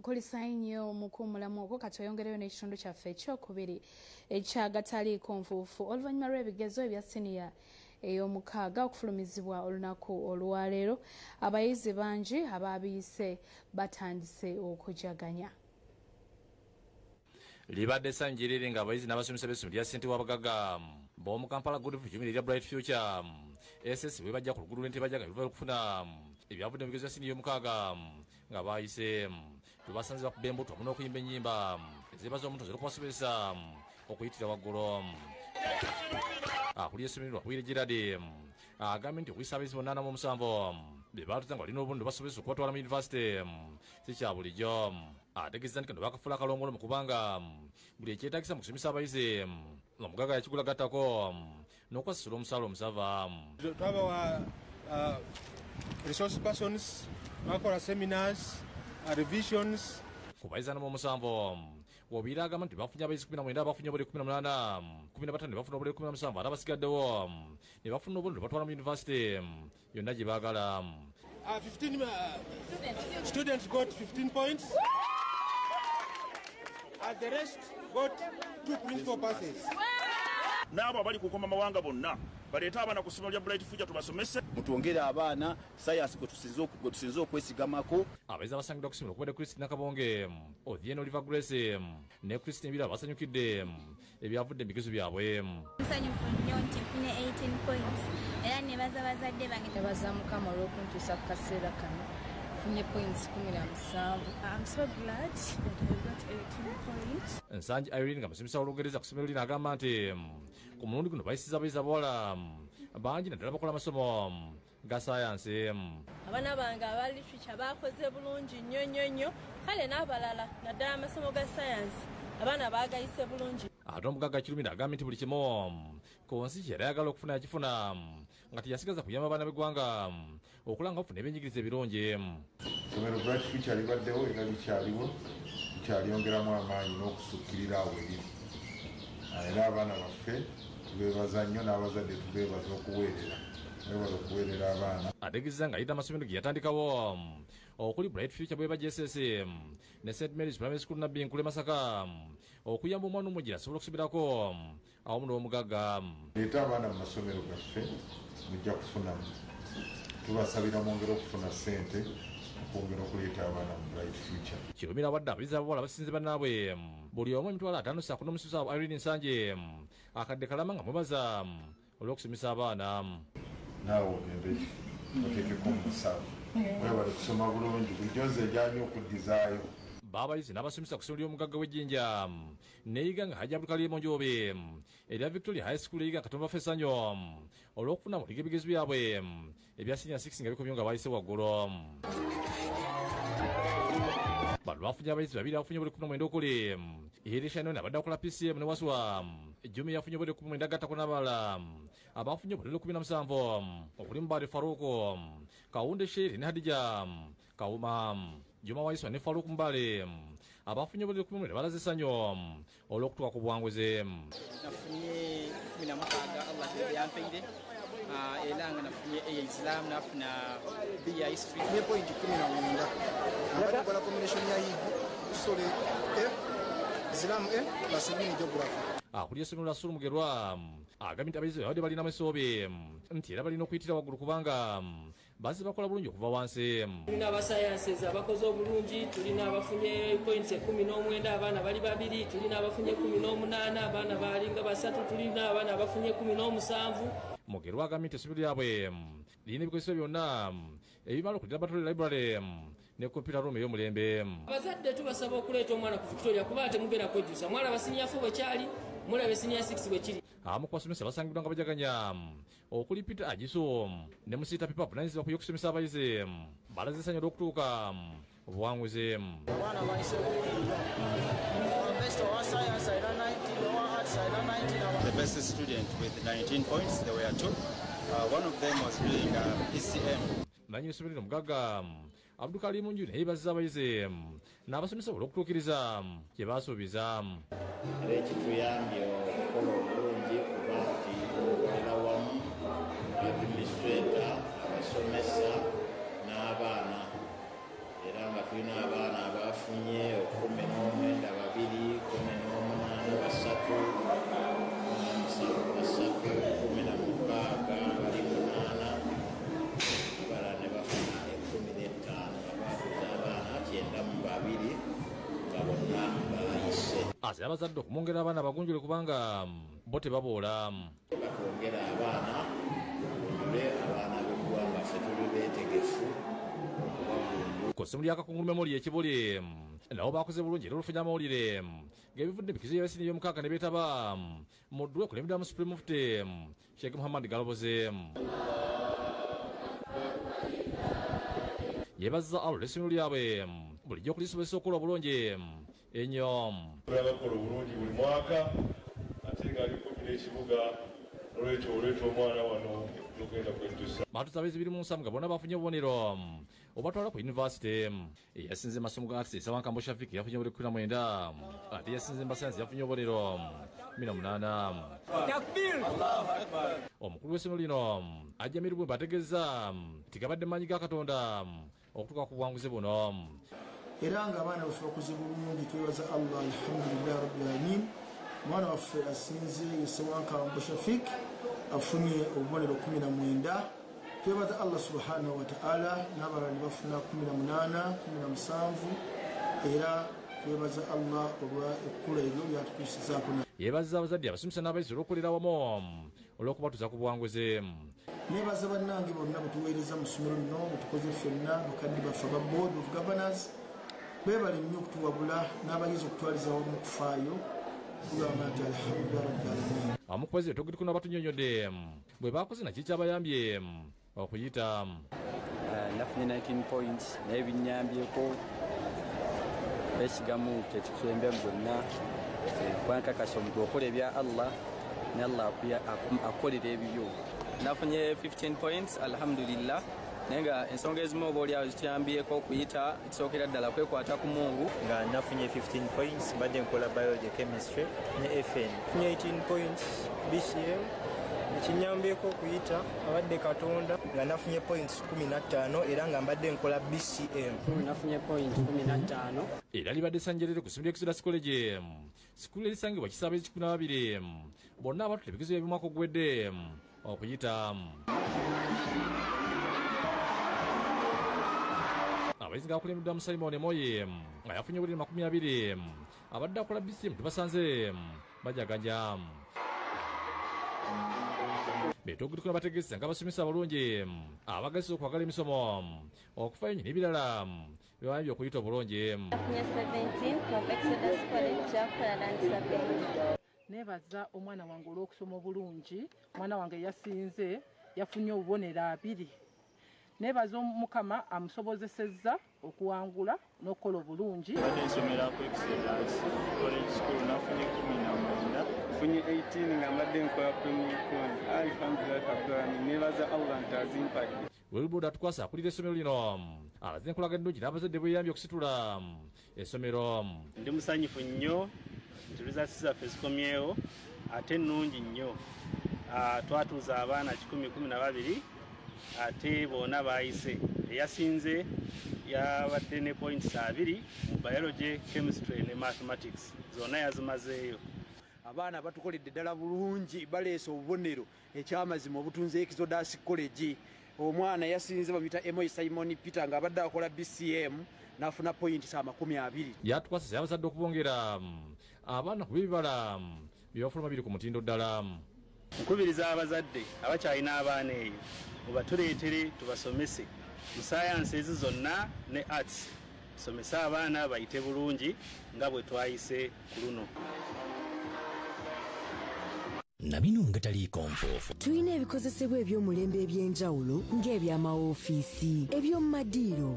Nkolisa nnyo mukuumulamu ogwo kati oyongereyo n'ekitundu kyaffe ekyokubiri ekyagataliiko nfuufu oluvannyuma lw'ebigezo ebya siniya ey'omukaaga okufulumizibwa olunaku olwaleero abayizi bangi abaabiyise batandise okujaganya. Libadde sanjiriri nga abayizi n'abasomesa b'essomero lya St. Wabagaga b'omu Kampala Good Future lya Bright Future SS bwe bajja ku luguudo lw'Entebajjaga luva okufuna ebyavudde mu bigezo bya siniya ey'omukaaga nga baayise tubasanze bakuba embuto wamu n'okuyimba ennyimba ezeebaza omuntu z'okubasobozesa okuyitira waggulu. Akuli essomero Lwakubiri Gerard agambye nti okuyisa abayizi bonna 47 be baatuza nga balina obuntu basobozesa okubatwala mu yunivasite si kya bulijjo. Ategeeza nti kano bakafuula akalongolo mu kubanga buli ekyetaagisa mu kusomesa abayizi omugagga yakigulagattako n'okwasasula omusaala omusava. Twabawa resource persons, twakola seminars, revisions. Ku bayizi 47 Wabira agamba nti bafunye abayizi 19 abafunye obulere 18, 15 ne bafuna obulere 17 ate abasigaddewo ne bafuna obulere batwala mu yunivasite yonna gye baagala. 15 students got 15 points. And the rest got 2 principal passes. N'abo abali kukoma mawanga bonna baleeta abaana ku ssomero lya Bright Future tubasomese. Mutwongere abaana sayansi kwe tusinze okwesigamako. Abayizi abasangiddwa ku ssomero okubadde Christine Kabonge, Othieno Oliver Grace ne Christine Bira basanyukidde ebyavudde mu bigezo byabwe. Nsanyufu nnyo nti nfunye 18 points era nebaza bazadde bange nebaza Mukama olw'okuntuusa ku kaseera kano. Points 17. I'm so glad that I got 18 points. Nsanje Irene nga musomesa w'Olungereza ku ssomero lino agamba nti ku mulundi guno bayisiza abayizi abawala bangi naddala bakola amasomo ga sayansi. Abaana bange aba literature bakoze bulungi nnyo kale n'abalala naddala amasomo ga sayansi abaana baagayise bulungi. Ate omugagga Kirumira agambye nti buli kimu ku nsi kye yali ayagala okufuna yakifuna nga teyasigaza kuyamba abaana b'eggwanga okulanga okufuna ebyenjigiriza ebirungi. Essomero Bright Future libaddewo era likyaliyongeramu amaanyi n'okusukkirira awo eriri. Era abaana baffe tubeebaza nnyo n'abazadde tubeebaza okuweerera. Mwebala okuweerera abaana. Ategeeza nga ayita amasomero ge yatandikawo okuli Bright Future bwe GSS ne St. Mary's Primary School Nabbi Nkule Masaka okuyamba omwana omugira asobola okusoberako awamu n'omugagga. Leeta abaana mu masomero gaffe mujja kufunamu. Tubasabira mwongere okufuna ssente okwongera okuleeta abaana mu Bright Future. Kirumira wadde abayizi abawala basinze bannaabwe buli omu emitwalo 5 saako n'omususa Irene Nsanje akadde kalama nga mwebaza olw'okusomesa abaana. Naawe ogende oteekeko omusawo webale kusoma bulungi bulijjo nze ejyanye okuddizaayo. Baabayizi n'abasomesa ku ssomero ly'omugagga w'Ejjinja neeyiga nga Hajji Abdulkarim Monjobe erya Victoria High School eyiga Katonda Fesanyo olw'okufuna mu ebigezo byabwe ebya senior 6 nga bikomyo nga baayise waggulu. Bano bafunye abayizi 2 abafunye obulere 19 okuli Irisha None abadde akola PCM ne Waswa Jumi yafunye obulere 19 agattako n'abalala abafunye obulere 17 okuli Mbale Faruko Kawunde Sheri ne Hadija Kawuma Juma Waiswa ne Faruku Mbale abafunye obulere 11 balaze essanyu olw'okutuuka ku buwanguzi. Nafunye 16 Allah yampeire era nga nafunye Islam nafuna BA history ne point 19 abakola combination ya usole Islam basibini geography. Kuli essomero lya Sulu Mugerwa agambye nti abayizi babadde balina amasoobi nti era balina okuyitira waggulu kubanga bazze bakola bulungi okuva wansi. Tulina abasayansi abakoze obulungi, tulina abafunye points 19 abaana bali 2, tulina abafunye 18 abaana balinga 3, tulina abaana abafunye 17. Mugerwa agambye nti essomero lyabwe lirina ebikozesebwa byonna ebimala okuleeta Batole Library ne computer room ey'omulembe. Abazadde tubasaba okuleeta omwana ku Victoria kuba ate mugenda kwejjusa mwala basiniya fu bwe kyali mulabe senior 6 bwe kiri. Abamu ku basomesa basangiddwa nga bajaganya okuli Peter Agiso ne Musita Pipa Bunanyizibwa ku y'okusomesa abayizi balaze essanyu olw'okutuuka obuwanguzi. The best student with 19 points, there were 2. One of them was doing PCM. Nanyi essomero omugagga Abdulkarim Nju ne yeebazizza abayizi n'abasomesa olw'okutuukiriza kye baasuubiza. Ekituyambye okukola obulungi kuba nti tukolera wamu administrator abasomesa n'abaana era era nga tulina abaana abafunye 11, 2, 18, 3, 16 bali 8 abala ne bafuna 15 abafuza abaana 9 nga bonna bayise. Ate abazadde okumwongera abaana bagunjule kubanga bo tebaboola. Batwongera abaana abaana b'eggwanga ffe tuli beetegefu. Ku ssimu ly'akakungu memorial ekibuli nabo bakoze bulungi era olufunya amawulire ng'ebivudde bikizo by'abasini y'omukaaga ne beetaba mu ddwe kulembera mu Supreme Mufti Sheikh Muhammad Galoboze. Yeebazza alo essomero lyabwe bulijjo okulisobozesa okukola obulungi ennyo. Bakola obulungi buli mwaka ate ng'ali kumpi n'ekibuga olwekyo oleeta omwana wano lugenda kwetusa. Batusabizi biri mu nsamu nga bonna bafunye obubonero obatwala ku yunivasite. Eyasinze masomo ga arts Sawankambo Shafik yafunye obubonero 19 ate yasinze mbasayansi yafunye obubonero 18. Omukulu w'essomero lino ajja Mirubwe ategeeza nti gabadde maanyi ga Katonda okutuuka ku buwanguzi buno. Era nga abaana baffe bakoze bulungi twebaza Allah alhamdulillah rabbil alamin. Mwana waffe asinze Sawankambo Shafik afunye obubonero 19. Twebaza Allah subhanahu wa ta'ala n'abalala ne bafuna 18, 17 era twebaza Allah olwa ekkula eryo lyatutuusizaako. Yeebaza abazadde abasomesa n'abayizi olw'okukolera awamu olw'okubatuuza ku buwanguzi. Neebaza bannange bonna betuweereza mu ssomero lino betukoze ffenna bakadde baffe aba board of governors beebale nnyo okutuwabula n'abayizi okutwaliza awamu okufaayo tugamba nti alhamdulillah rabbil alamin. Abamu ku bayizi betogedeko n'abatunnyonnyodde bwe baakoze naki kyabayambye okuyita. Nafunye 19 points naye binnyambyeko ekigamu tetusembe byonna kwankakasa omuntu okola ebya Allah ne Allah akolera ebibyo. Nafunye 15 points alhamdulillah naye nga ensonga ezimu oba oliawo zituyambyeko okuyita ekisookera ddala kwekwata ku Mungu. Nga nafunye 15 points mbadde nkola biology chemistry ne FN. Nafunye 18 points BCM ekinyambyeko okuyita abadde Katonda nga nafunye points 15 era nga mbadde nkola BCM. Nafunye points 15. Era libadde sanjerere ku ssomero Exodus College sikulu erisangibwa Kisaabe 12 bonna abatute ebigezo by'omwaka ogwedde okuyita. Abayizi ng'akulembeddwa mu Simon Moye nga yafunye obuliri 20 abadde akola BCM tubasanze bajaganya. Betogedeko n'abategesi ng'abasomesa abalungi abagazisa okwagala emisomo okufayo nyini ebirala bibayambye okuyita obulungi. Neebaza omwana wange olw'okusoma obulungi. Omwana wange yasinze yafunye obubonero 2. Neebaza Mukama amusobozesezza okuwangula n'okukola obulungi. Badde nsomera ku Excellence College School nafunye 19. Funye 18 nga mbadde nkola premier con. Alhamdulillah kabirani neebaza Allah nti azimpadde. Wilbur atukwasa akulira essomero lino alaze enkolagana ennungi n'abazadde bweyambye okusitula essomero. Ndi musanyufu nnyo nti results zaffe zikomyewo ate nnungi nnyo. Twatuuza abaana 12 ate boona bayise. Eyasinze yabadde ne points 2 mu biology chemistry ne mathematics zonna yazimazeeyo. Abaana batukoledde ddala bulungi baleese obubonero ekyamazima obutunze Exodus College. Omwana yasinze bamuyita Emoy Simon Peter ng'abadde akola BCM n'afuna points 20. Yatukwasa abazadde okubongera abaana ku bibala by'obufuluma biri ku mutindo ddala. Nkubiriza abazadde abakyalina abaana eyo mubatuleetere tubasomese mu sayansi ezi zonna ne arts. Tusomese abaana bayite bulungi nga bwe twayise ku luno. Nabino nga taliiko nfoofu. Tulina ebikozesebwa eby'omulembe eby'enjawulo ng'eby'amawoofiisi, eby'omu madiiro